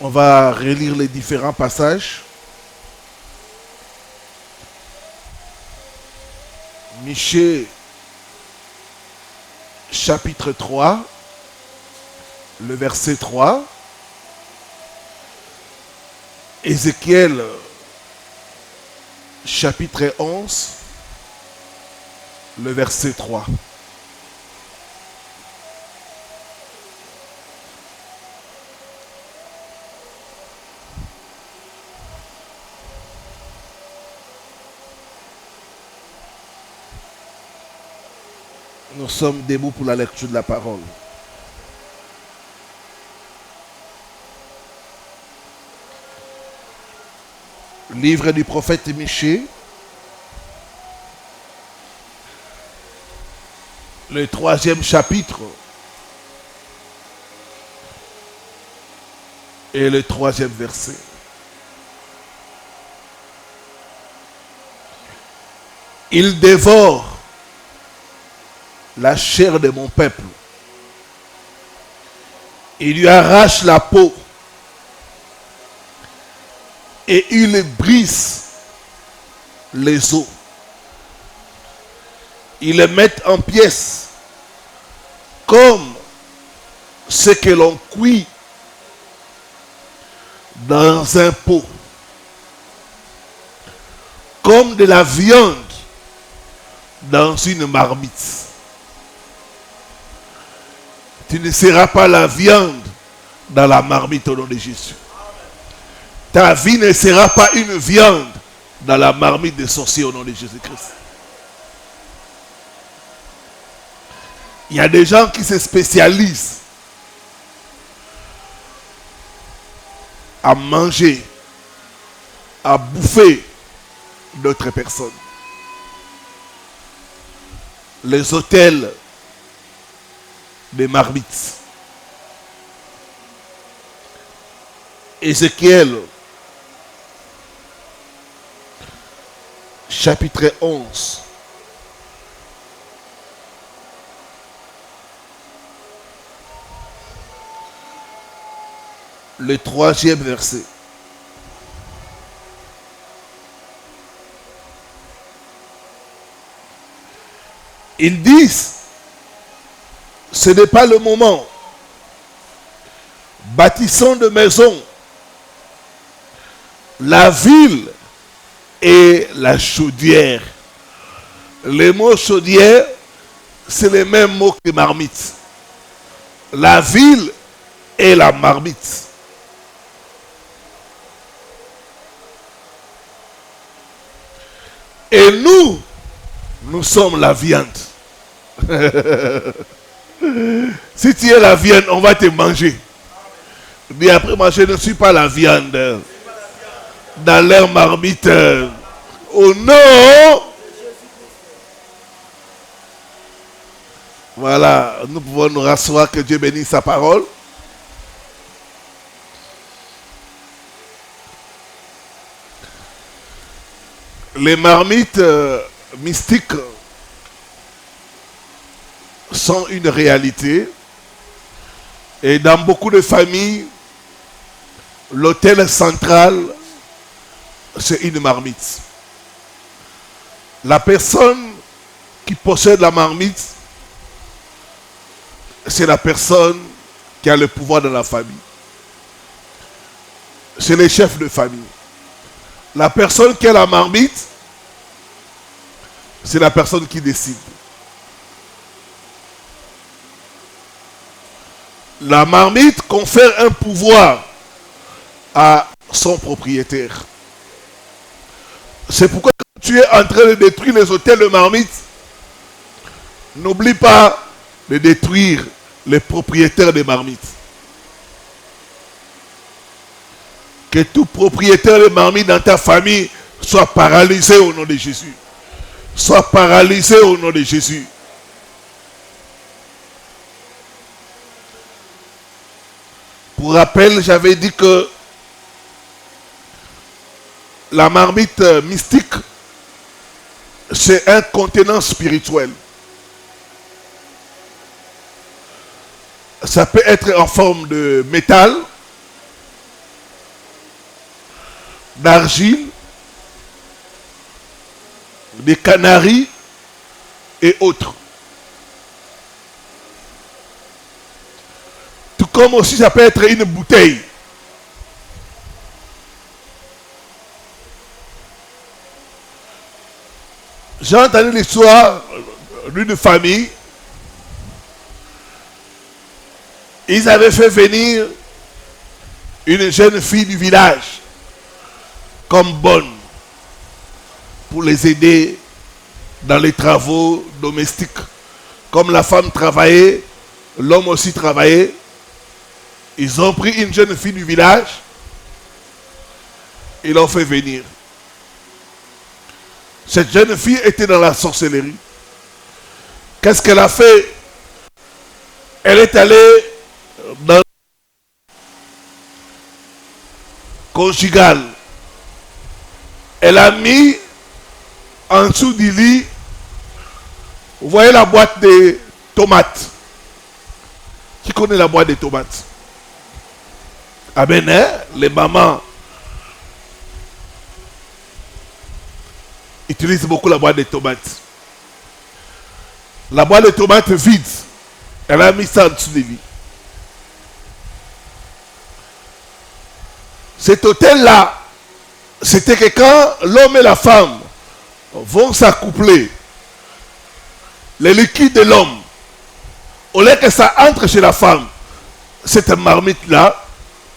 On va relire les différents passages. Michée, chapitre 3, le verset 3. Ézéchiel, chapitre 11, le verset 3. Nous sommes debout pour la lecture de la parole. Livre du prophète Michée, le 3e chapitre et le 3e verset. Il dévore la chair de mon peuple. Il lui arrache la peau et il brise les os. Il les met en pièces comme ce que l'on cuit dans un pot, comme de la viande dans une marmite. Tu ne seras pas la viande dans la marmite au nom de Jésus. Ta vie ne sera pas une viande dans la marmite des sorciers au nom de Jésus-Christ. Il y a des gens qui se spécialisent à manger, à bouffer d'autres personnes. Les hôtels des marmites. Ézéchiel, chapitre 11. Le 3e verset. Ils disent, ce n'est pas le moment. Bâtissons de maisons. La ville et la chaudière. Le mot chaudière, c'est le même mot que marmite. La ville et la marmite. Et nous sommes la viande. Si tu es la viande, on va te manger. Mais après, moi, je ne suis pas la viande. Dans leur marmite. Oh non! Voilà, nous pouvons nous rasseoir, que Dieu bénisse sa parole. Les marmites mystiques sont une réalité. Et dans beaucoup de familles, l'autel central, c'est une marmite. La personne qui possède la marmite, c'est la personne qui a le pouvoir dans la famille. C'est le chef de famille. La personne qui a la marmite, c'est la personne qui décide. La marmite confère un pouvoir à son propriétaire. C'est pourquoi quand tu es en train de détruire les hôtels de marmite, n'oublie pas de détruire les propriétaires des marmites. Que tout propriétaire de marmite dans ta famille soit paralysé au nom de Jésus. Soit paralysé au nom de Jésus. Pour rappel, j'avais dit que la marmite mystique, c'est un contenant spirituel. Ça peut être en forme de métal, d'argile, des canaries et autres. Tout comme aussi ça peut être une bouteille. J'ai entendu l'histoire d'une famille. Ils avaient fait venir une jeune fille du village comme bonne pour les aider dans les travaux domestiques. Comme la femme travaillait, l'homme aussi travaillait. Ils ont pris une jeune fille du village et l'ont fait venir. Cette jeune fille était dans la sorcellerie. Qu'est-ce qu'elle a fait? Elle est allée dans le conjugal. Elle a mis en dessous du lit, vous voyez la boîte de tomates. Qui connaît la boîte de tomates? Ah ben, hein, les mamans utilisent beaucoup la boîte de tomates. La boîte de tomates vide, elle a mis ça en dessous du lit. Cet hôtel-là, c'était que quand l'homme et la femme vont s'accoupler, les liquides de l'homme, au lieu que ça entre chez la femme, cette marmite-là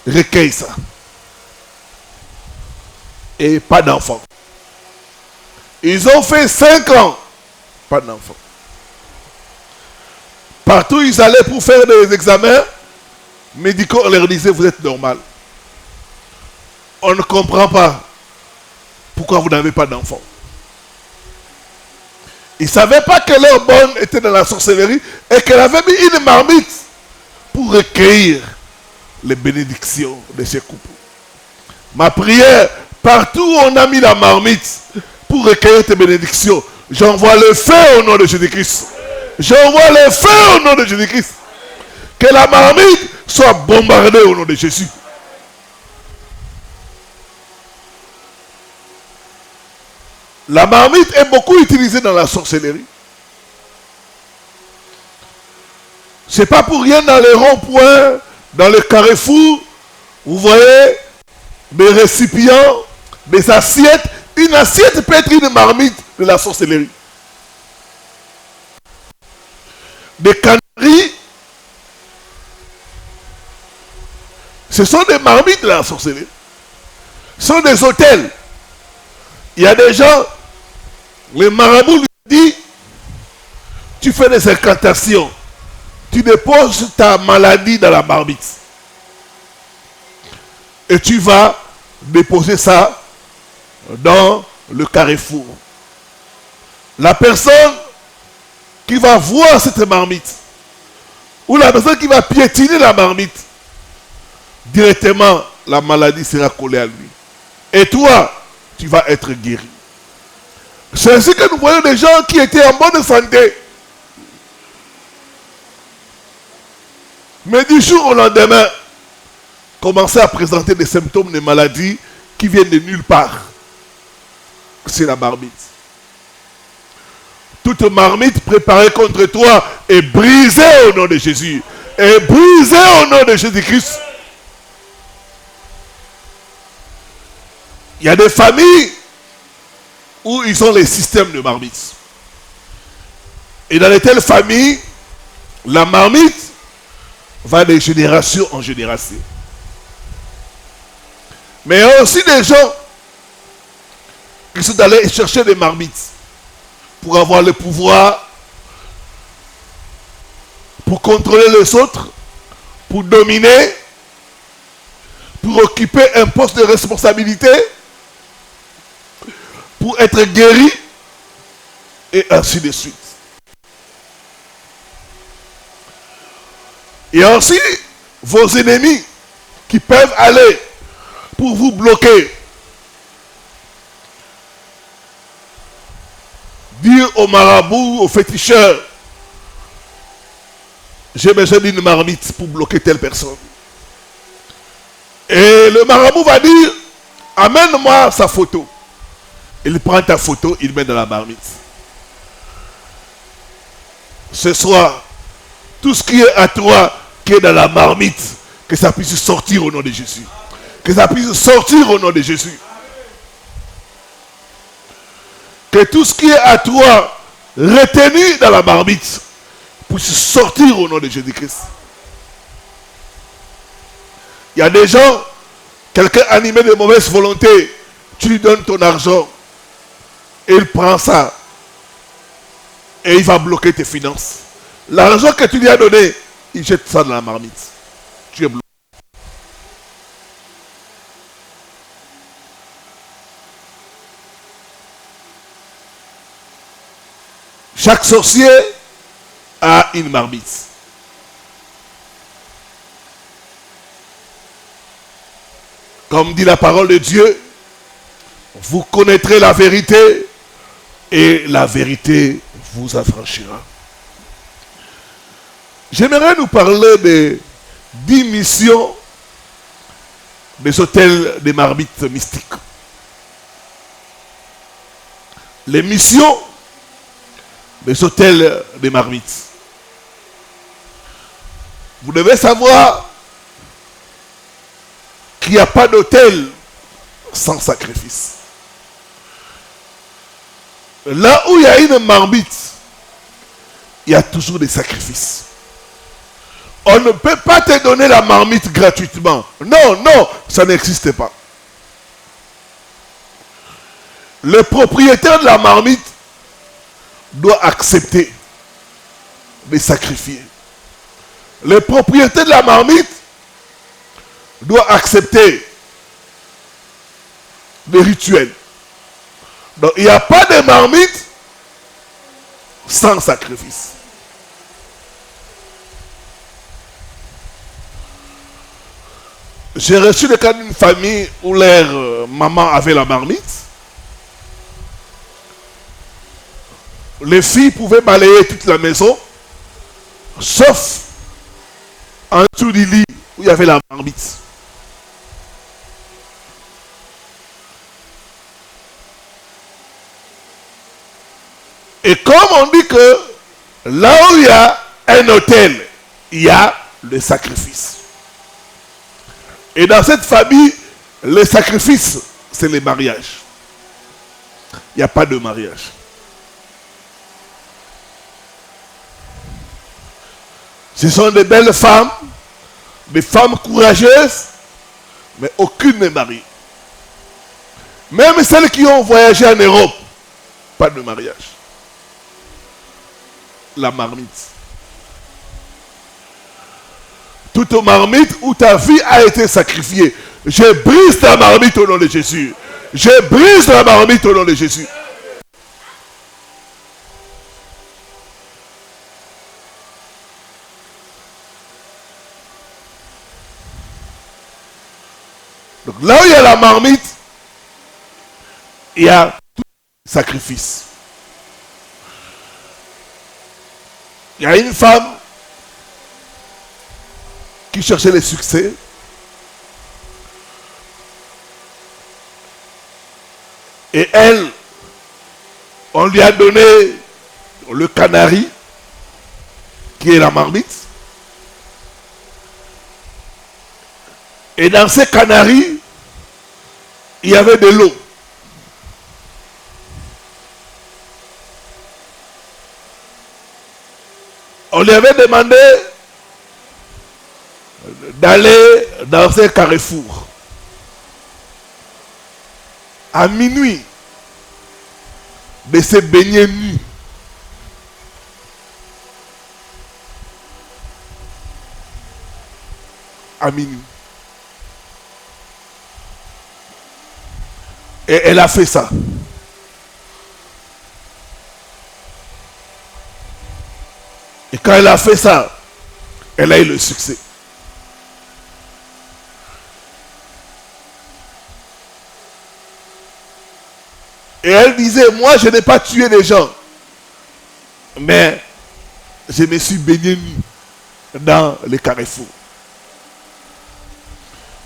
recueille ça. Et pas d'enfant. Ils ont fait 5 ans, pas d'enfant. Partout où ils allaient pour faire des examens médicaux, on leur disait vous êtes normal. On ne comprend pas pourquoi vous n'avez pas d'enfant. Ils ne savaient pas que leur bonne était dans la sorcellerie et qu'elle avait mis une marmite pour recueillir les bénédictions de ces couples. Ma prière, partout où on a mis la marmite pour recueillir tes bénédictions, j'envoie le feu au nom de Jésus-Christ. J'envoie le feu au nom de Jésus-Christ. Que la marmite soit bombardée au nom de Jésus. La marmite est beaucoup utilisée dans la sorcellerie. C'est pas pour rien dans les ronds-points, dans les carrefours, vous voyez des récipients, des assiettes. Une assiette peut être une marmite de la sorcellerie. Des canaries, ce sont des marmites de la sorcellerie. Ce sont des hôtels. Il y a des gens, les marabouts lui disent, tu fais des incantations, tu déposes ta maladie dans la marmite. Et tu vas déposer ça dans le carrefour. La personne qui va voir cette marmite, ou la personne qui va piétiner la marmite, directement la maladie sera collée à lui. Et toi, tu vas être guéri. C'est ainsi que nous voyons des gens qui étaient en bonne santé. Mais du jour au lendemain, commençaient à présenter des symptômes de maladies qui viennent de nulle part. C'est la marmite. Toute marmite préparée contre toi est brisée au nom de Jésus. Est brisée au nom de Jésus-Christ. Il y a des familles où ils ont les systèmes de marmite. Et dans les telles familles, la marmite va de génération en génération. Mais il y a aussi des gens qui sont allés chercher des marmites pour avoir le pouvoir, pour contrôler les autres, pour dominer, pour occuper un poste de responsabilité, pour être guéri, et ainsi de suite. Il y a aussi vos ennemis qui peuvent aller pour vous bloquer. Dire aux marabouts, aux féticheurs, j'ai besoin d'une marmite pour bloquer telle personne. Et le marabout va dire, amène-moi sa photo. Il prend ta photo, il met dans la marmite. Ce soir, tout ce qui est à toi, qui est dans la marmite, que ça puisse sortir au nom de Jésus. Que ça puisse sortir au nom de Jésus. Que tout ce qui est à toi, retenu dans la marmite, puisse sortir au nom de Jésus-Christ. Il y a des gens, quelqu'un animé de mauvaise volonté, tu lui donnes ton argent, et il prend ça, et il va bloquer tes finances. L'argent que tu lui as donné, il jette ça dans la marmite. Tu es bloqué. Chaque sorcier a une marmite. Comme dit la parole de Dieu, vous connaîtrez la vérité et la vérité vous affranchira. J'aimerais nous parler des 10 missions des hôtels des marmites mystiques. Les missions des hôtels des marmites. Vous devez savoir qu'il n'y a pas d'hôtel sans sacrifice. Là où il y a une marmite, il y a toujours des sacrifices. On ne peut pas te donner la marmite gratuitement. Non, non, ça n'existe pas. Le propriétaire de la marmite doit accepter de sacrifier. Le propriétaire de la marmite doit accepter les rituels. Donc il n'y a pas de marmite sans sacrifice. J'ai reçu le cas d'une famille où leur maman avait la marmite. Les filles pouvaient balayer toute la maison, sauf en dessous du lit où il y avait la marmite. Et comme on dit que là où il y a un autel, il y a le sacrifice. Et dans cette famille, le sacrifice, c'est le mariage. Il n'y a pas de mariage. Ce sont de belles femmes, des femmes courageuses, mais aucune n'est mariée. Même celles qui ont voyagé en Europe, pas de mariage. La marmite. Toute marmite où ta vie a été sacrifiée. Je brise ta marmite au nom de Jésus. Je brise la marmite au nom de Jésus. Donc là où il y a la marmite, il y a tout sacrifice. Il y a une femme qui cherchait le succès. Et elle, on lui a donné le canari, qui est la marmite. Et dans ces canaris, il y avait de l'eau. On lui avait demandé d'aller dans un carrefour à minuit, de se baigner nu. À minuit. Et elle a fait ça. Et quand elle a fait ça, elle a eu le succès. Et elle disait, moi je n'ai pas tué des gens, mais je me suis baigné nu dans les carrefours.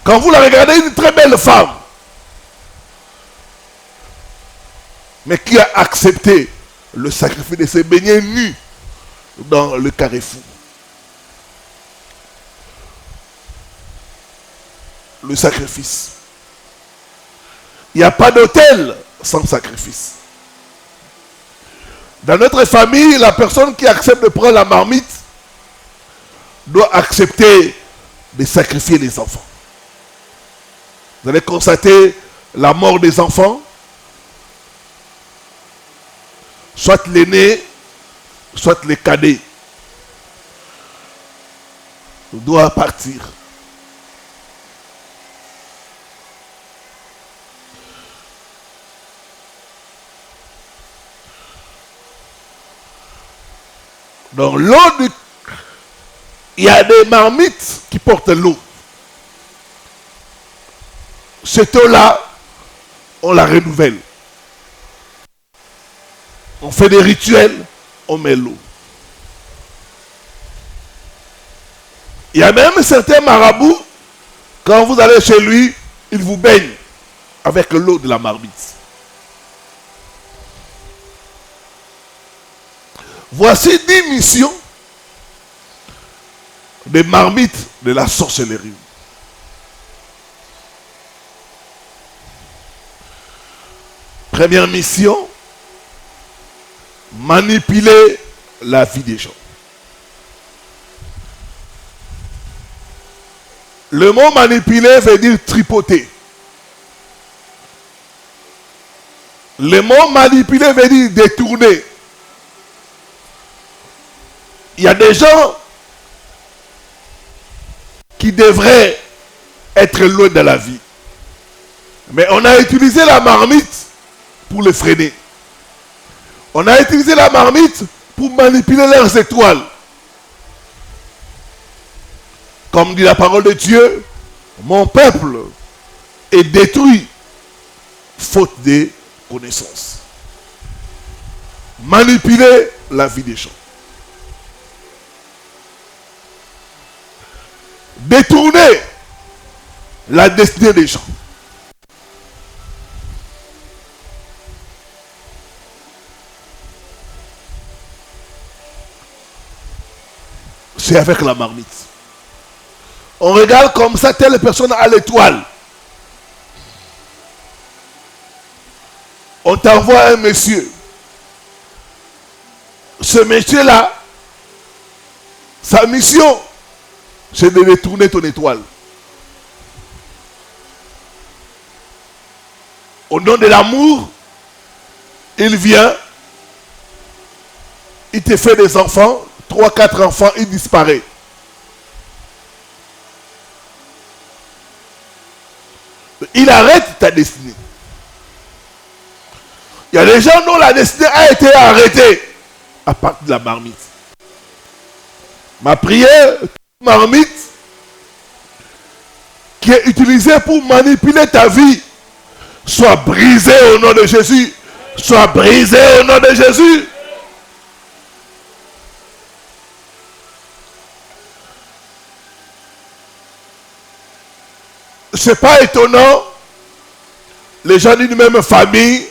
Quand vous la regardez, une très belle femme, mais qui a accepté le sacrifice de se baigner nu dans le carrefour. Le sacrifice. Il n'y a pas d'autel sans sacrifice. Dans notre famille, la personne qui accepte de prendre la marmite doit accepter de sacrifier les enfants. Vous allez constater la mort des enfants, soit l'aîné, soit les cadets, doit partir. Donc l'eau, il y a des marmites qui portent l'eau. Cette eau-là, on la renouvelle. On fait des rituels, on met l'eau. Il y a même certains marabouts, quand vous allez chez lui, il vous baigne avec l'eau de la marmite. Voici 10 missions des marmites de la sorcellerie. Première mission, manipuler la vie des gens. Le mot manipuler veut dire tripoter. Le mot manipuler veut dire détourner. Il y a des gens qui devraient être loin de la vie. Mais on a utilisé la marmite pour les freiner. On a utilisé la marmite pour manipuler leurs étoiles. Comme dit la parole de Dieu, mon peuple est détruit faute de connaissances. Manipuler la vie des gens. Détourner la destinée des gens. C'est avec la marmite. On regarde comme ça, telle personne à l'étoile. On t'envoie un monsieur. Ce monsieur-là, sa mission, c'est de détourner ton étoile. Au nom de l'amour, il vient, il te fait des enfants, 3, 4 enfants, il disparaît. Il arrête ta destinée. Il y a des gens dont la destinée a été arrêtée à partir de la marmite. Ma prière, marmite qui est utilisée pour manipuler ta vie, soit brisée au nom de Jésus. Soit brisée au nom de Jésus. C'est pas étonnant, les gens d'une même famille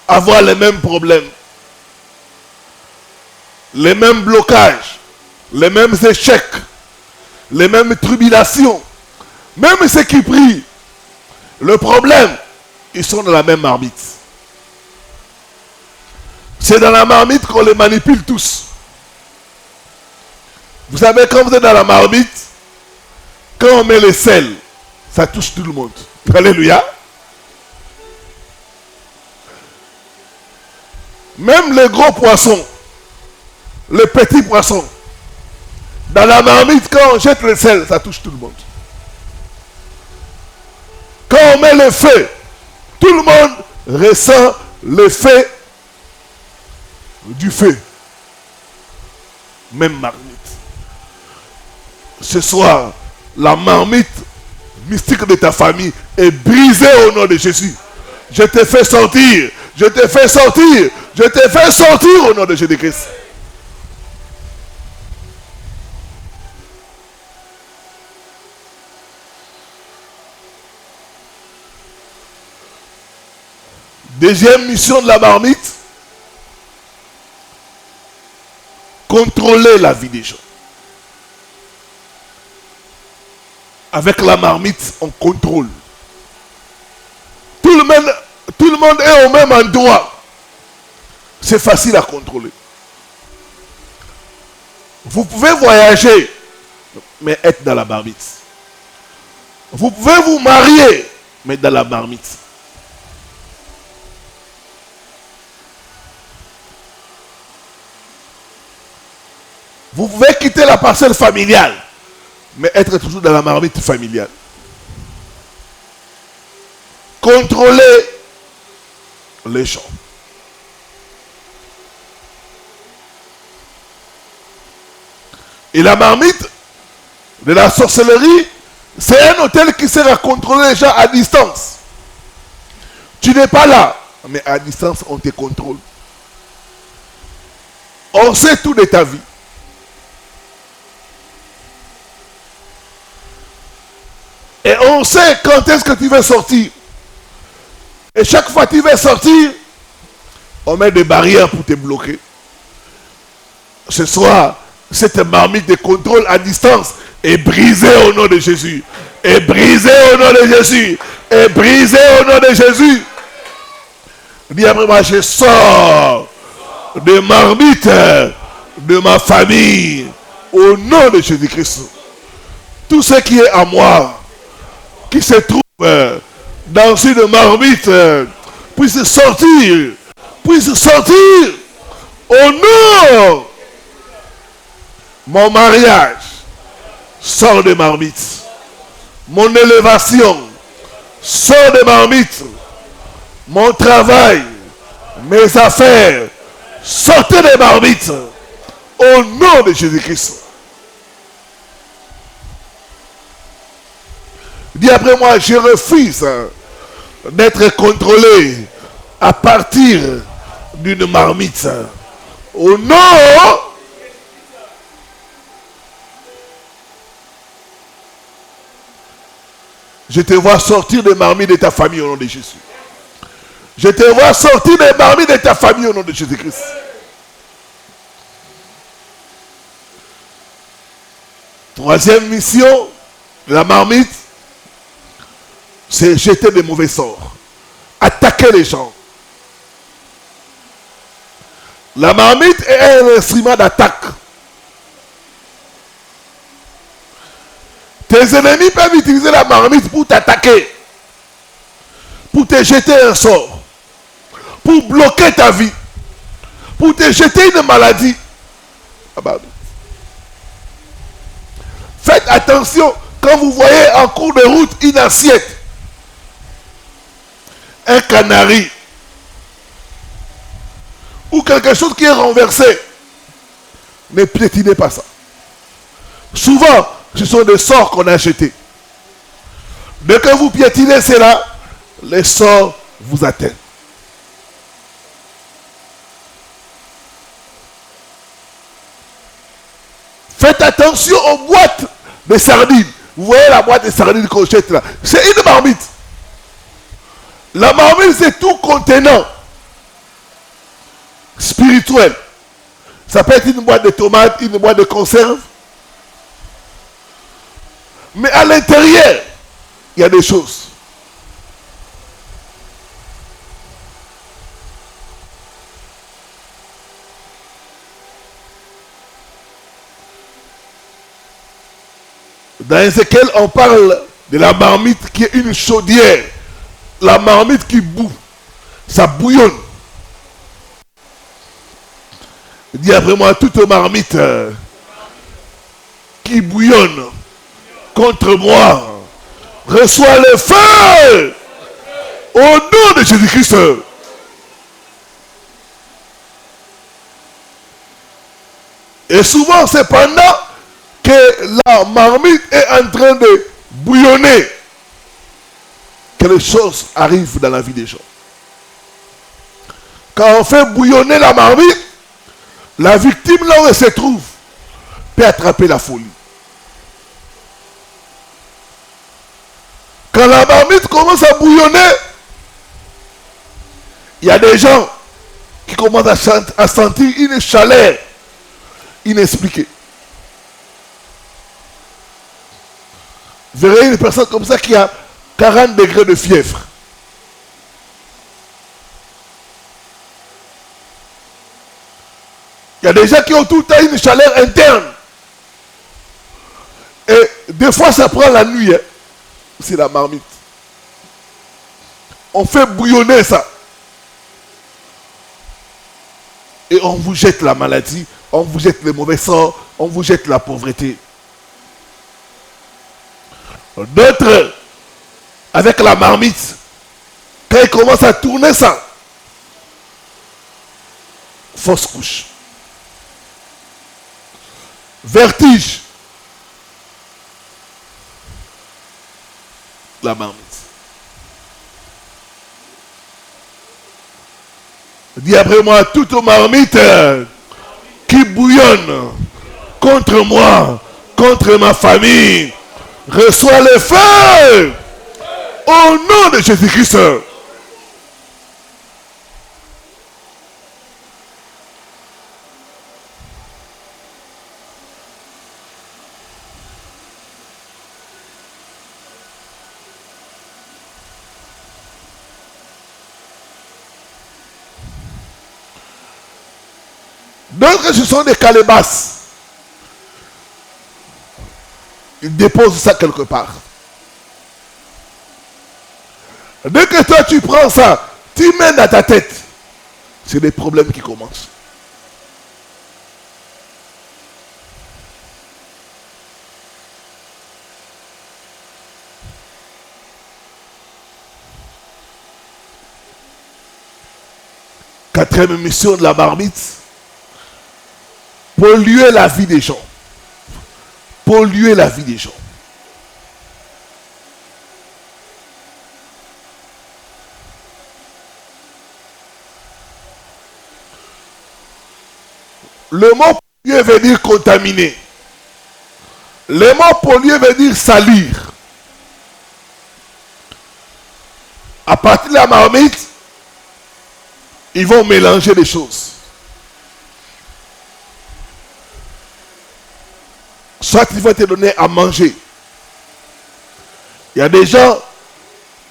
avoir les mêmes problèmes, les mêmes blocages, les mêmes échecs, les mêmes tribulations. Même ceux qui prient, le problème, ils sont dans la même marmite. C'est dans la marmite qu'on les manipule tous. Vous savez, quand vous êtes dans la marmite, quand on met le sel, ça touche tout le monde. Alléluia. Même les gros poissons, les petits poissons, dans la marmite, quand on jette le sel, ça touche tout le monde. Quand on met le feu, tout le monde ressent l'effet du feu. Même marmite. Ce soir, la marmite mystique de ta famille est brisée au nom de Jésus. Je te fais sortir. Je te fais sortir. Je te fais sortir au nom de Jésus-Christ. Deuxième mission de la marmite, contrôler la vie des gens. Avec la marmite, on contrôle. Tout le monde est au même endroit. C'est facile à contrôler. Vous pouvez voyager, mais être dans la marmite. Vous pouvez vous marier, mais dans la marmite. Vous pouvez quitter la parcelle familiale, mais être toujours dans la marmite familiale. Contrôler les gens. Et la marmite de la sorcellerie, c'est un hôtel qui sert à contrôler les gens à distance. Tu n'es pas là, mais à distance, on te contrôle. On sait tout de ta vie. Et on sait quand est-ce que tu vas sortir. Et chaque fois que tu vas sortir, on met des barrières pour te bloquer. Ce soir, cette marmite de contrôle à distance est brisée au nom de Jésus. Est brisée au nom de Jésus. Est brisée au nom de Jésus. Dis après moi, je sors de marmite de ma famille au nom de Jésus-Christ. Tout ce qui est à moi, qui se trouve dans une marmite, puisse sortir au nom. Mon mariage sort de marmite. Mon élévation sort de marmite. Mon travail, mes affaires, sortez des marmites au nom de Jésus-Christ. Dis après moi, je refuse d'être contrôlé à partir d'une marmite. Au nom. Je te vois sortir des marmites de ta famille au nom de Jésus. Je te vois sortir des marmites de ta famille au nom de Jésus-Christ. Troisième mission de la marmite, c'est jeter des mauvais sorts. Attaquer les gens. La marmite est un instrument d'attaque. Tes ennemis peuvent utiliser la marmite pour t'attaquer, pour te jeter un sort, pour bloquer ta vie, pour te jeter une maladie. Faites attention quand vous voyez en cours de route une assiette, un canari ou quelque chose qui est renversé. Ne piétinez pas ça. Souvent, ce sont des sorts qu'on a jetés. Dès que vous piétinez cela, les sorts vous atteignent. Faites attention aux boîtes de sardines. Vous voyez la boîte de sardines qu'on jette là. C'est une marmite. La marmite, c'est tout contenant spirituel. Ça peut être une boîte de tomates, une boîte de conserve. Mais à l'intérieur, il y a des choses. Dans Ézéchiel, on parle de la marmite qui est une chaudière. La marmite qui bout. Ça bouillonne. Dis après moi, toute marmite qui bouillonne contre moi reçoit le feu au nom de Jésus-Christ. Et souvent, c'est pendant que la marmite est en train de bouillonner que les choses arrivent dans la vie des gens. Quand on fait bouillonner la marmite, la victime là où elle se trouve peut attraper la folie. Quand la marmite commence à bouillonner, Il y a des gens qui commencent à sentir une chaleur inexpliquée. Vous verrez une personne comme ça qui a 40 degrés de fièvre. Il y a des gens qui ont tout le temps une chaleur interne. Et des fois, ça prend la nuit. Hein. C'est la marmite. On fait bouillonner ça. Et on vous jette la maladie, on vous jette les mauvais sorts, on vous jette la pauvreté. D'autres, avec la marmite, quand ils commencent à tourner ça, fausse couche. Vertige. La marmite. Dis après moi, toute marmite qui bouillonne contre moi, contre ma famille, reçoit le feu au nom de Jésus-Christ. D'autres, ce sont des calebasses. Ils déposent ça quelque part. Dès que toi tu prends ça, tu mets dans ta tête, c'est des problèmes qui commencent. Quatrième mission de la marmite, polluer la vie des gens. Polluer la vie des gens. Le mot polluer veut dire contaminer. Le mot polluer veut dire salir. À partir de la marmite, ils vont mélanger les choses. Soit il va te donner à manger. Il y a des gens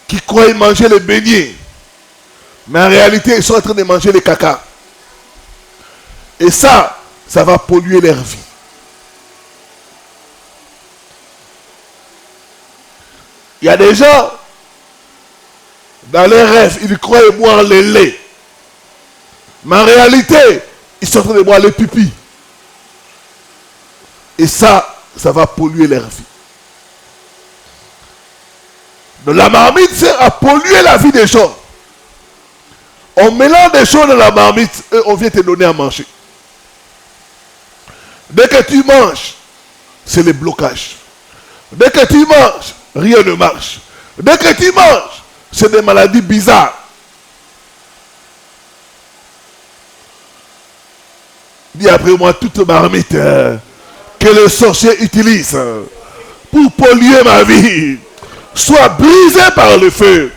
qui croient manger les beignets. Mais en réalité, ils sont en train de manger les caca. Et ça va polluer leur vie. Il y a des gens, dans les rêves, ils croient boire le lait. Mais en réalité, ils sont en train de boire les pipis. Et ça va polluer leur vie. Donc la marmite sert à polluer la vie des gens. On mélange des choses dans la marmite et on vient te donner à manger. Dès que tu manges, c'est le blocage. Dès que tu manges, rien ne marche. Dès que tu manges, c'est des maladies bizarres. Dis après moi, toute marmite que le sorcier utilise pour polluer ma vie, soit brisée par le feu.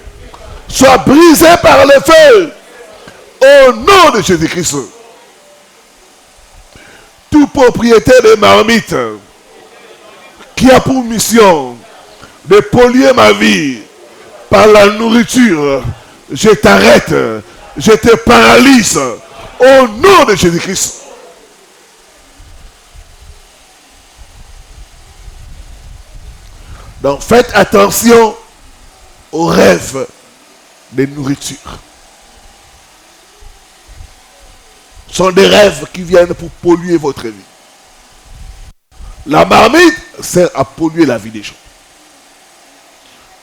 Soit brisée par le feu. Au nom de Jésus-Christ. Tout propriétaire de marmite qui a pour mission de polluer ma vie par la nourriture, je t'arrête, je te paralyse au nom de Jésus-Christ. Donc faites attention aux rêves de nourriture. Ce sont des rêves qui viennent pour polluer votre vie. La marmite sert à polluer la vie des gens.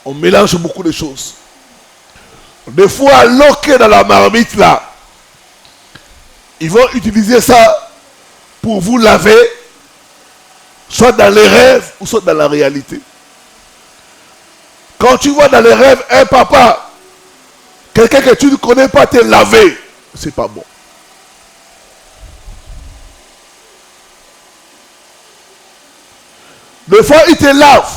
On mélange beaucoup de choses. Des fois, l'eau qui est dans la marmite là, ils vont utiliser ça pour vous laver, soit dans les rêves ou soit dans la réalité. Quand tu vois dans les rêves un papa, quelqu'un que tu ne connais pas te laver, c'est pas bon. Des fois, il te lave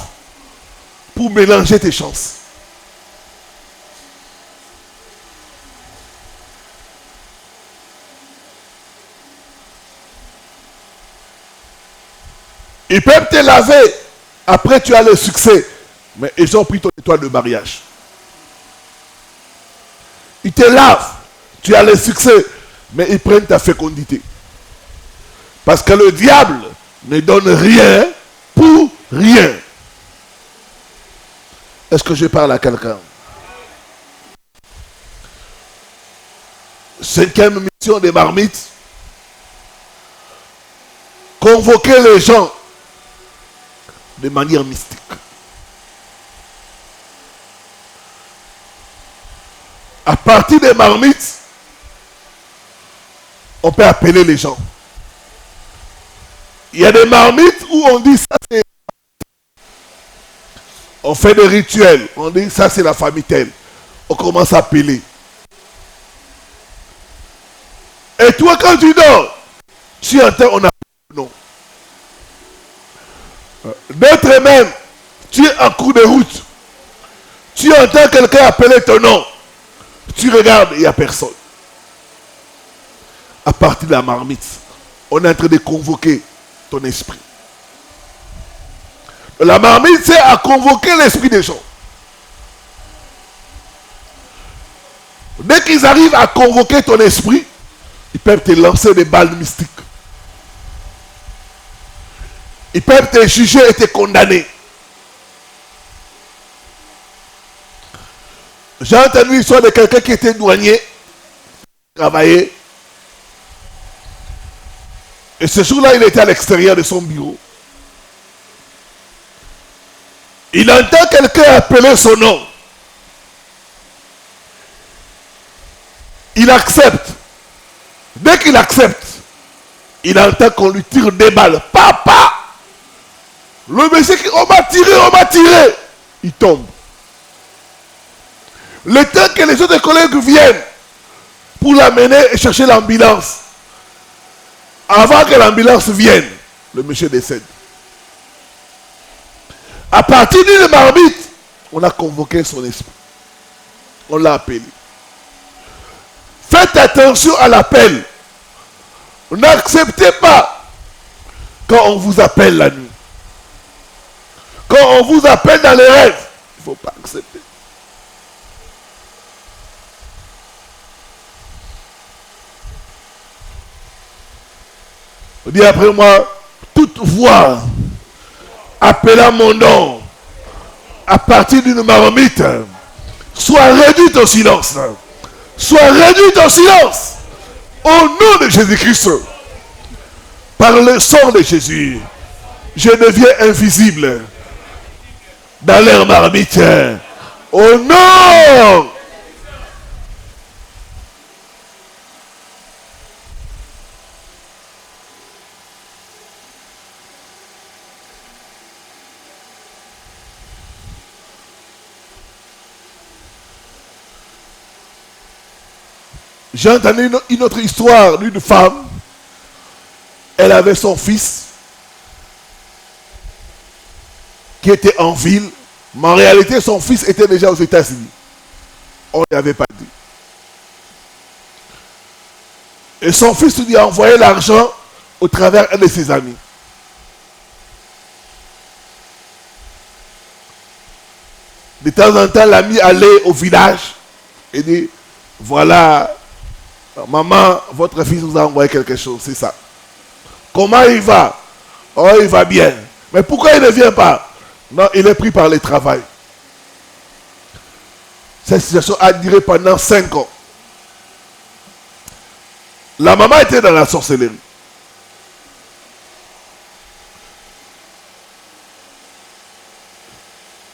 pour mélanger tes chances. Ils peuvent te laver. Après, tu as le succès. Mais ils ont pris ton étoile de mariage. Ils te lavent. Tu as le succès. Mais ils prennent ta fécondité. Parce que le diable ne donne rien pour rien. Est-ce que je parle à quelqu'un? Cinquième mission des marmites. Convoquer les gens de manière mystique. À partir des marmites, on peut appeler les gens. Il y a des marmites où on dit ça c'est... On fait des rituels. On dit ça c'est la famille telle. On commence à appeler. Et toi quand tu dors, tu entends on appelle le nom. D'autres même, tu es en cours de route. Tu entends quelqu'un appeler ton nom. Tu regardes, il n'y a personne. À partir de la marmite, on est en train de convoquer ton esprit. La marmite, c'est à convoquer l'esprit des gens. Dès qu'ils arrivent à convoquer ton esprit, ils peuvent te lancer des balles mystiques. Ils peuvent te juger et te condamner. J'ai entendu l'histoire de quelqu'un qui était douanier, travaillait. Et ce jour-là, il était à l'extérieur de son bureau. Il entend quelqu'un appeler son nom. Il accepte. Dès qu'il accepte, il entend qu'on lui tire des balles. Papa! Le monsieur qui, on m'a tiré. Il tombe. Le temps que les autres collègues viennent pour l'amener et chercher l'ambulance, avant que l'ambulance vienne, le monsieur décède. À partir d'une marmite, on a convoqué son esprit. On l'a appelé. Faites attention à l'appel. N'acceptez pas quand on vous appelle la nuit. Quand on vous appelle dans les rêves, il ne faut pas accepter. On dit après moi, toute voix appelant mon nom à partir d'une marmite soit réduite au silence. Soit réduite au silence. Au nom de Jésus-Christ. Par le sang de Jésus, je deviens invisible dans leur marmite. Au nom. J'ai entendu une autre histoire d'une femme. Elle avait son fils qui était en ville, mais en réalité son fils était déjà aux États-Unis. On ne lui avait pas dit. Et son fils lui a envoyé l'argent au travers un de ses amis. De temps en temps, l'ami allait au village et dit, voilà, maman, votre fils vous a envoyé quelque chose, c'est ça. Comment il va? Oh, il va bien. Mais pourquoi il ne vient pas? Non, il est pris par le travail. Cette situation a duré pendant 5 ans. La maman était dans la sorcellerie.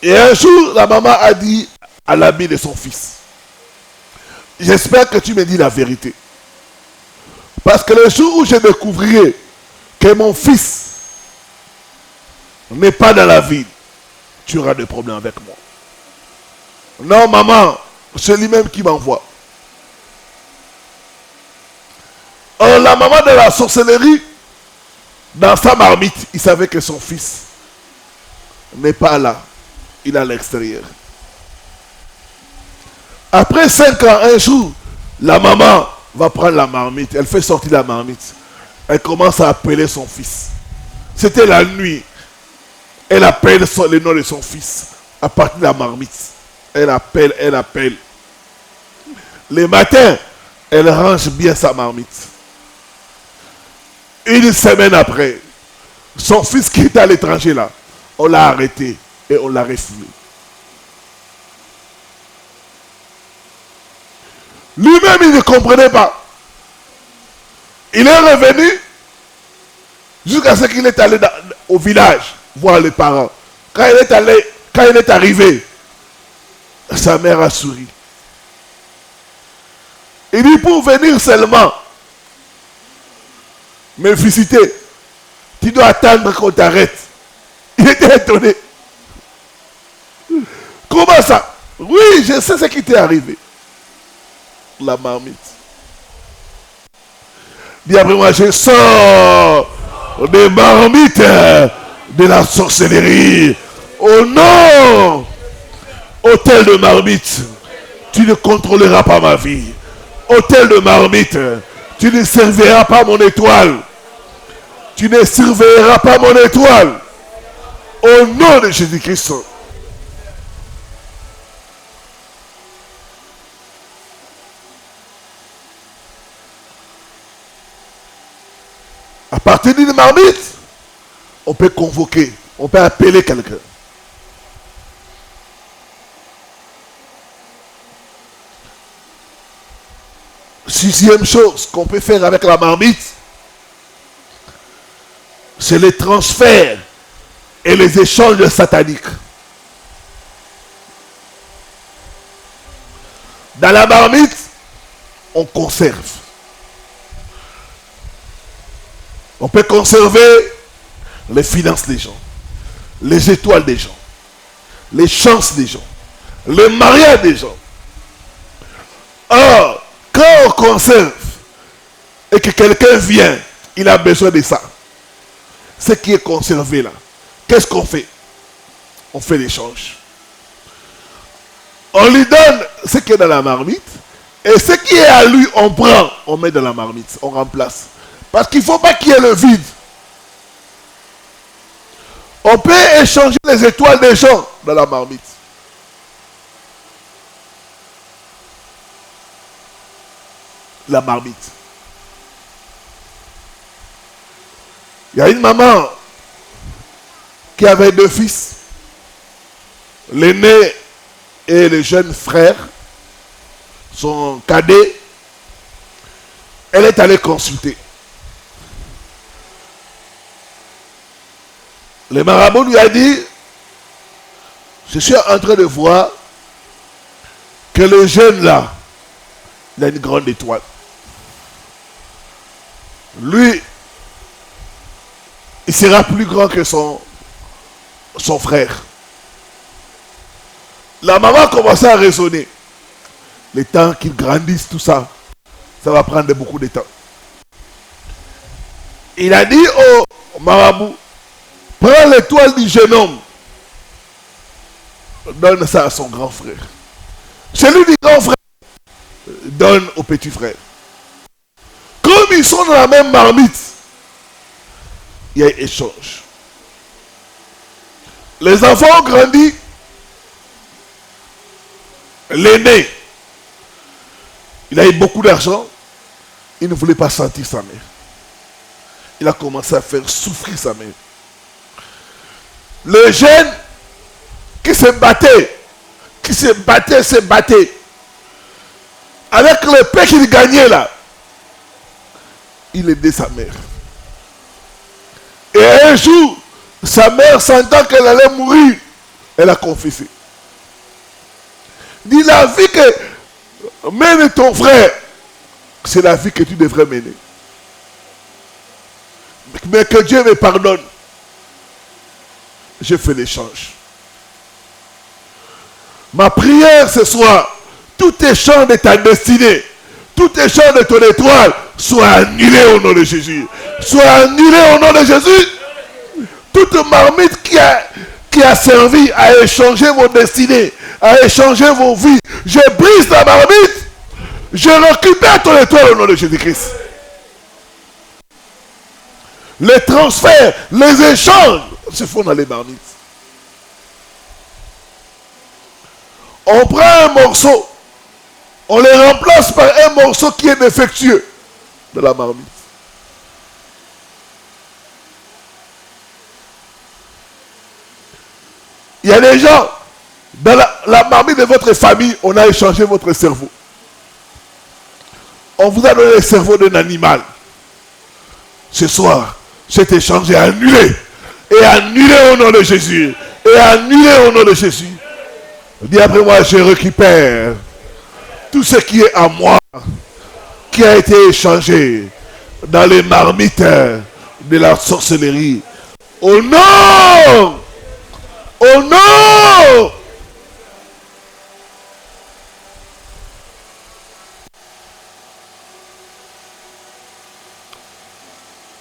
Et un jour, la maman a dit à l'ami de son fils, j'espère que tu me dis la vérité. Parce que le jour où je découvrirai que mon fils n'est pas dans la ville, tu auras des problèmes avec moi. Non, maman, c'est lui-même qui m'envoie. Or, la maman de la sorcellerie, dans sa marmite, il savait que son fils n'est pas là. Il est à l'extérieur. Après 5 ans, un jour, la maman va prendre la marmite. Elle fait sortir la marmite. Elle commence à appeler son fils. C'était la nuit. Elle appelle le nom de son fils à partir de la marmite. Elle appelle, elle appelle. Le matin, elle range bien sa marmite. Une semaine après, son fils qui était à l'étranger là, on l'a arrêté et on l'a refoulé. Lui-même, il ne comprenait pas. Il est revenu jusqu'à ce qu'il est allé au village voir les parents. Quand il est arrivé, sa mère a souri. Il dit, pour venir seulement me visiter, tu dois attendre qu'on t'arrête. Il était étonné. Comment ça? Oui, je sais ce qui t'est arrivé. La marmite. Dis après moi, je sors des marmites de la sorcellerie. Oh non! Hôtel de marmite, tu ne contrôleras pas ma vie. Hôtel de marmite, tu ne serviras pas mon étoile. Tu ne surveilleras pas mon étoile. Au nom de Jésus-Christ. À partir d'une marmite, on peut convoquer, on peut appeler quelqu'un. Sixième chose qu'on peut faire avec la marmite, c'est les transferts et les échanges sataniques. Dans la marmite, on conserve. On peut conserver les finances des gens, les étoiles des gens, les chances des gens, le mariage des gens. Or, quand on conserve et que quelqu'un vient, il a besoin de ça. Ce qui est conservé là, qu'est-ce qu'on fait? On fait l'échange. On lui donne ce qui est dans la marmite et ce qui est à lui, on prend, on met dans la marmite, on remplace. Parce qu'il ne faut pas qu'il y ait le vide. On peut échanger les étoiles des gens dans la marmite. La marmite. Il y a une maman qui avait 2 fils. L'aîné et le jeune frère, son cadet. Elle est allée consulter. Le marabout lui a dit, je suis en train de voir que le jeune là, il a une grande étoile. Lui, il sera plus grand que son frère. La maman a commencé à raisonner. Le temps qu'il grandisse, tout ça, ça va prendre beaucoup de temps. Il a dit au marabout, prends l'étoile du jeune homme, donne ça à son grand frère. Celui du grand frère, donne au petit frère. Comme ils sont dans la même marmite, il y a échange. Les enfants ont grandi. L'aîné, il a eu beaucoup d'argent. Il ne voulait pas sentir sa mère. Il a commencé à faire souffrir sa mère. Le jeune qui se battait, avec le pain qu'il gagnait là, il aidait sa mère. Et un jour, sa mère, sentant qu'elle allait mourir, elle a confessé. Dit, la vie que mène ton frère, c'est la vie que tu devrais mener. Mais que Dieu me pardonne. Je fais l'échange. Ma prière ce soir, tout échange de ta destinée, tout échange de ton étoile, soit annulé au nom de Jésus. Soit annulé au nom de Jésus. Toute marmite qui a servi à échanger vos destinées, à échanger vos vies, je brise la marmite, je récupère ton étoile au nom de Jésus-Christ. les transferts, les échanges se font dans les marmites. On prend un morceau, on le remplace par un morceau qui est défectueux de la marmite. Il y a des gens, dans la marmite de votre famille, on a échangé votre cerveau. On vous a donné le cerveau d'un animal. Ce soir, cet échange est annulé. Et annulé au nom de Jésus. Et annulé au nom de Jésus. Dis après moi, je récupère tout ce qui est à moi, qui a été échangé dans les marmites de la sorcellerie. Au nom! Au nom!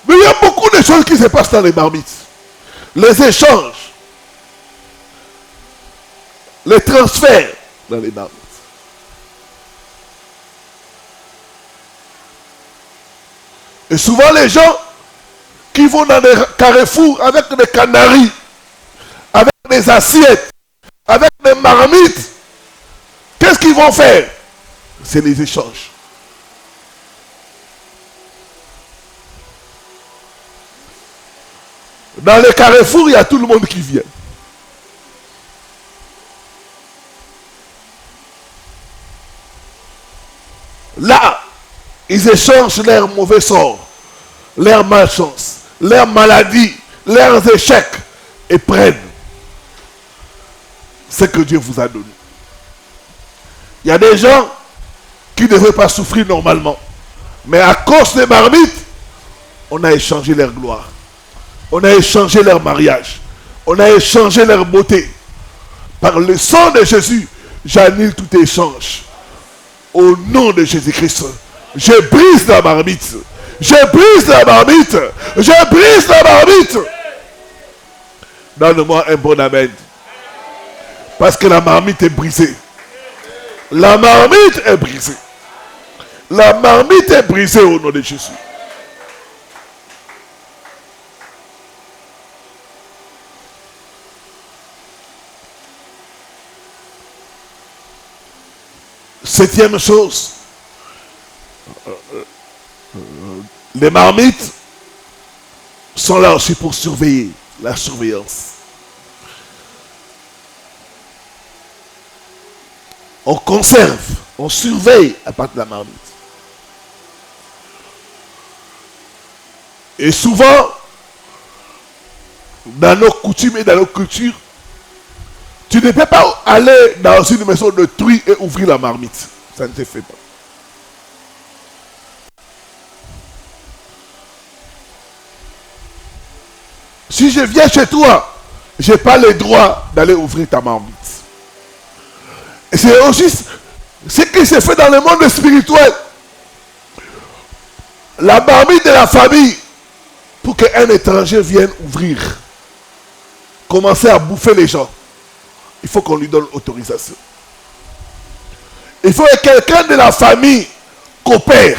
Mais il y a beaucoup de choses qui se passent dans les marmites. Les échanges, les transferts dans les marmites. Et souvent les gens qui vont dans des carrefours avec des canaries, avec des assiettes, avec des marmites, qu'est-ce qu'ils vont faire? C'est les échanges. Dans les carrefours, il y a tout le monde qui vient. Là, ils échangent leurs mauvais sorts, leurs malchance, leurs maladies, leurs échecs et prennent ce que Dieu vous a donné. Il y a des gens qui ne devraient pas souffrir normalement. Mais à cause des marmites, on a échangé leur gloire. On a échangé leur mariage. On a échangé leur beauté. Par le sang de Jésus, j'annule tout échange. Au nom de Jésus-Christ, je brise la marmite. Je brise la marmite. Je brise la marmite. Donne-moi un bon amen. Parce que la marmite est brisée. La marmite est brisée. La marmite est brisée au nom de Jésus. Septième chose, les marmites sont là aussi pour surveiller, la surveillance. On conserve, on surveille à partir de la marmite. Et souvent, dans nos coutumes et dans nos cultures, tu ne peux pas aller dans une maison de truie et ouvrir la marmite. Ça ne se fait pas. Si je viens chez toi, je n'ai pas le droit d'aller ouvrir ta marmite. Et c'est aussi ce qui se fait dans le monde spirituel. La marmite de la famille, pour qu'un étranger vienne ouvrir, commencer à bouffer les gens, il faut qu'on lui donne autorisation. Il faut que quelqu'un de la famille coopère.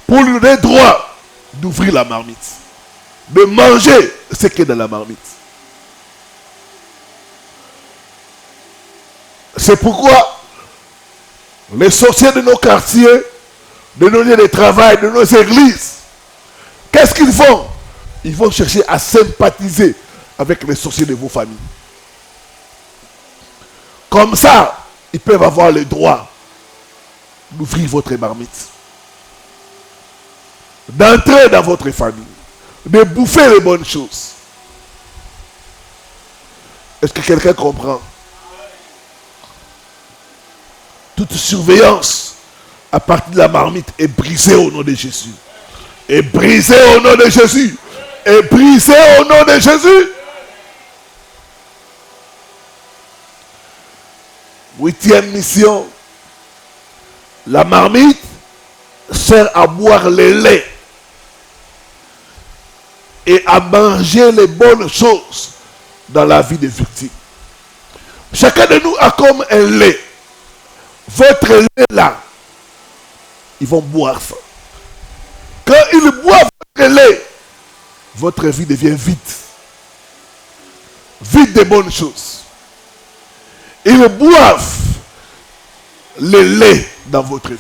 Pour lui donner droit d'ouvrir la marmite. De manger ce qui est dans la marmite. C'est pourquoi les sorciers de nos quartiers, de nos lieux de travail, de nos églises, qu'est-ce qu'ils font? Ils vont chercher à sympathiser avec les sorciers de vos familles. Comme ça, ils peuvent avoir le droit d'ouvrir votre marmite. D'entrer dans votre famille. De bouffer les bonnes choses. Est-ce que quelqu'un comprend? Toute surveillance à partir de la marmite est brisée au nom de Jésus. Est brisée au nom de Jésus. Est brisée au nom de Jésus. Huitième mission. La marmite sert à boire le lait et à manger les bonnes choses dans la vie des victimes. Chacun de nous a comme un lait. Votre lait là, ils vont boire ça. Quand ils boivent votre lait, votre vie devient vide. Vide de bonnes choses. Ils boivent le lait dans votre vie.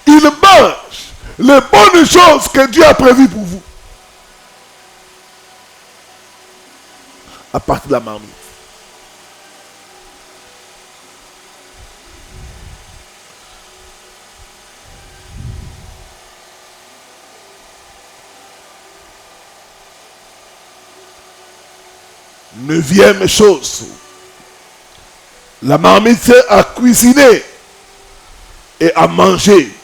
Ils mangent les bonnes choses que Dieu a prévues pour vous. À partir de la marmite. Neuvième chose, la marmite c'est à cuisiner et à manger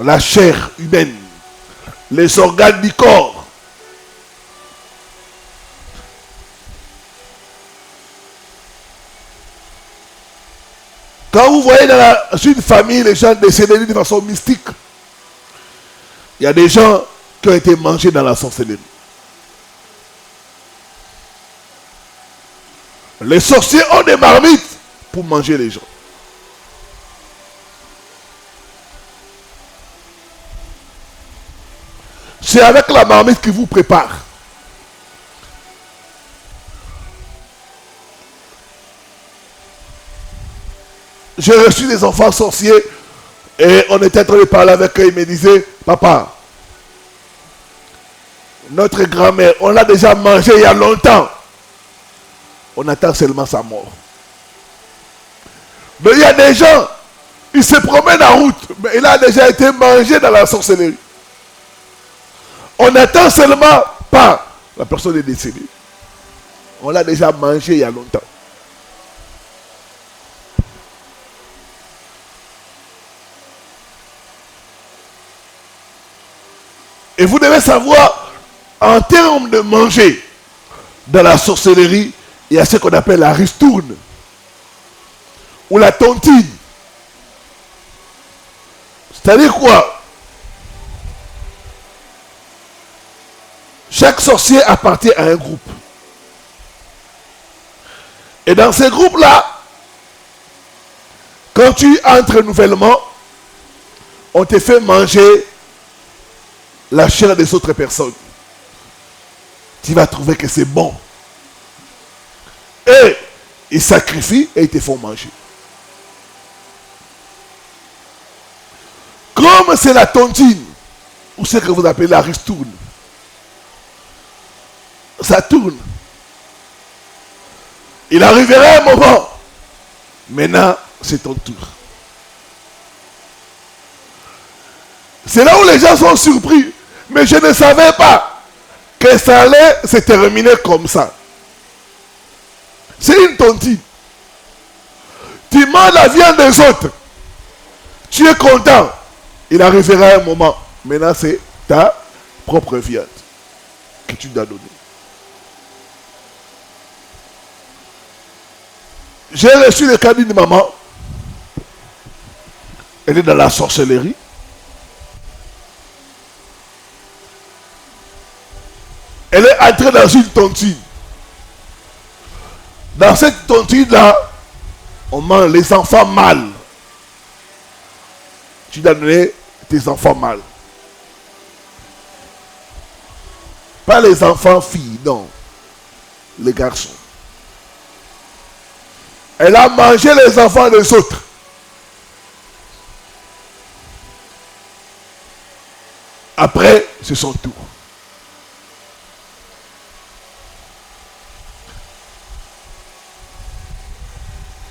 la chair humaine, les organes du corps. Quand vous voyez dans une famille les gens décédés de façon mystique, il y a des gens qui ont été mangés dans la sorcellerie. Les sorciers ont des marmites pour manger les gens. C'est avec la marmite qu'ils vous préparent. J'ai reçu des enfants sorciers et on était en train de parler avec eux. Ils me disaient, papa, notre grand-mère, on l'a déjà mangé il y a longtemps. On attend seulement sa mort. Mais il y a des gens, ils se promènent en route, mais il a déjà été mangé dans la sorcellerie. On attend seulement pas. La personne est décédée. On l'a déjà mangé il y a longtemps. Et vous devez savoir, en termes de manger, dans la sorcellerie, il y a ce qu'on appelle la ristourne ou la tontine. C'est-à-dire quoi? Chaque sorcier appartient à un groupe. Et dans ces groupes-là, quand tu entres nouvellement, on te fait manger la chair des autres personnes. Tu vas trouver que c'est bon. Et ils sacrifient et ils te font manger. Comme c'est la tontine, ou ce que vous appelez la ristourne, ça tourne. Il arrivera un moment. Maintenant, c'est ton tour. C'est là où les gens sont surpris. Mais je ne savais pas que ça allait se terminer comme ça. C'est une tontine. Tu manges la viande des autres. Tu es content. Il arrivera un moment. Maintenant, c'est ta propre viande que tu dois donner. J'ai reçu le cas d'une maman. Elle est dans la sorcellerie. Elle est entrée dans une tontine. Dans cette tontine-là, on mange les enfants mâles. Tu dois donner tes enfants mâles. Pas les enfants filles, non. Les garçons. Elle a mangé les enfants des autres. Après, c'est son tour.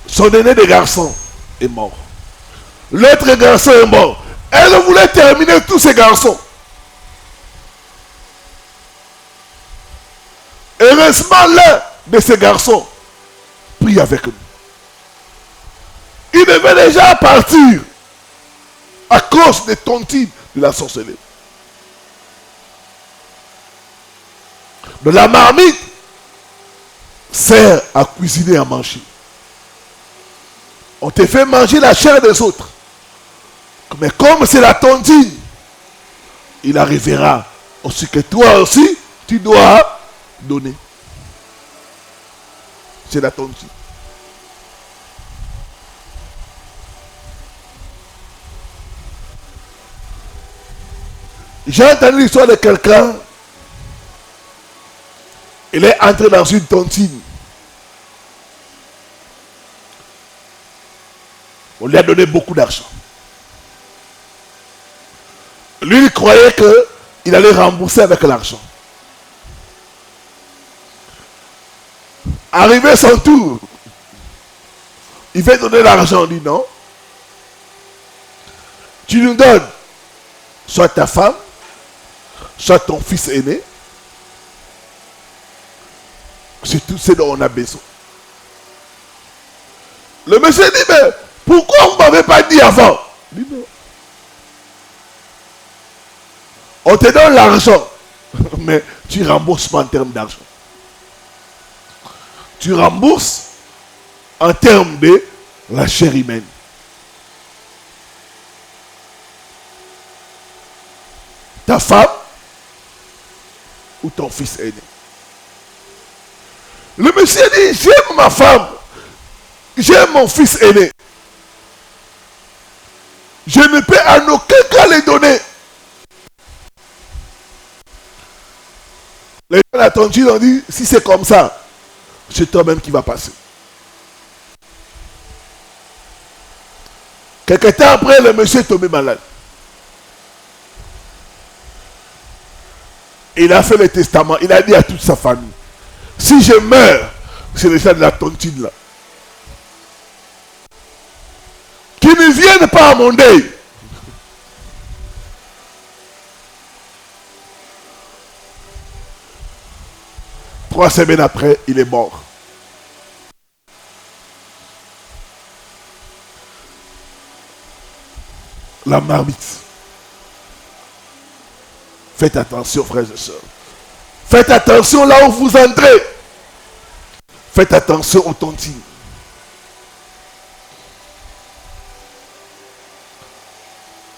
Son aîné des garçons est mort. L'autre garçon est mort. Elle voulait terminer tous ces garçons. Heureusement, l'un de ces garçons prie avec nous. Il devait déjà partir à cause des tontines de la sorcellerie. De la marmite sert à cuisiner et à manger. On te fait manger la chair des autres. Mais comme c'est la tontine, il arrivera aussi que toi aussi, tu dois donner. C'est la tontine. J'ai entendu l'histoire de quelqu'un. Il est entré dans une tontine. On lui a donné beaucoup d'argent. Lui, il croyait qu'il allait rembourser avec l'argent. Arrivé son tour, il veut donner l'argent. On dit non. Tu nous donnes soit ta femme, soit ton fils aîné. C'est tout ce dont on a besoin. Le monsieur dit, mais pourquoi vous ne m'avez pas dit avant? Il dit non. On te donne l'argent, mais tu rembourses pas en termes d'argent. Tu rembourses en termes de la chair humaine. Ta femme ou ton fils aîné. Le monsieur dit, j'aime ma femme, j'aime mon fils aîné. Je ne peux en aucun cas les donner. Les gens de la tontine ont dit, si c'est comme ça, c'est toi-même qui va passer. Quelque temps après, le monsieur est tombé malade. Il a fait le testament, il a dit à toute sa famille, si je meurs, c'est les gens de la tontine là, qui ne viennent pas à mon deuil. Trois semaines après, il est mort. La marmite. Faites attention, frères et sœurs. Faites attention là où vous entrez. Faites attention aux tontines.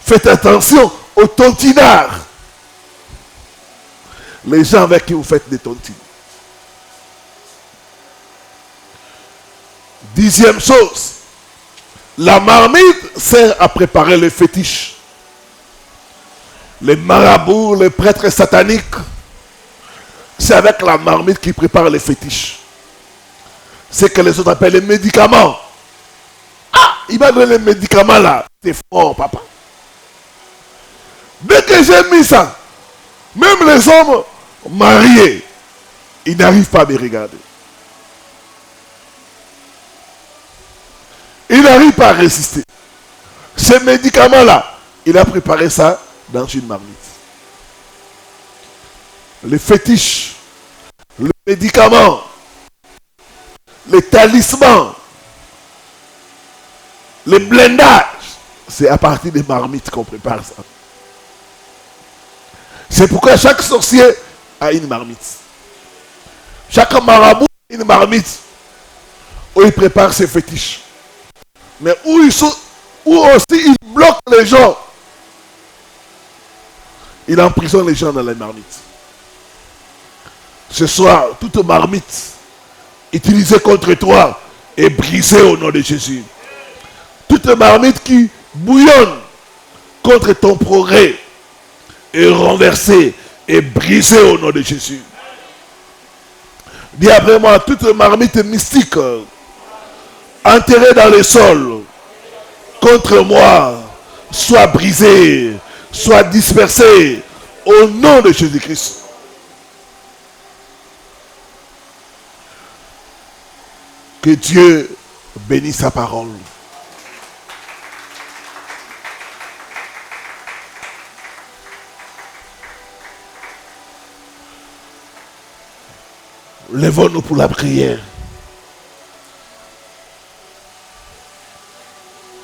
Faites attention aux tontinards. Les gens avec qui vous faites des tontines. 10e chose, la marmite sert à préparer les fétiches. Les marabouts, les prêtres sataniques, c'est avec la marmite qu'ils préparent les fétiches. C'est que les autres appellent les médicaments. Ah, il m'a donné les médicaments là. C'est fort, papa. Dès que j'ai mis ça, même les hommes mariés, ils n'arrivent pas à me regarder. Il n'arrive pas à résister. Ce médicament-là, il a préparé ça dans une marmite. Les fétiches, les médicaments, les talismans, les blindages, c'est à partir des marmites qu'on prépare ça. C'est pourquoi chaque sorcier a une marmite. Chaque marabout a une marmite où il prépare ses fétiches. Mais où aussi il bloque les gens. Il emprisonne les gens dans les marmites. Ce soir, toute marmite utilisée contre toi est brisée au nom de Jésus. Toute marmite qui bouillonne contre ton progrès est renversée et brisée au nom de Jésus. Dis après moi, toute marmite mystique enterré dans le sol contre moi soit brisé, soit dispersé au nom de Jésus-Christ. Que Dieu bénisse sa parole. Lèvons-nous pour la prière.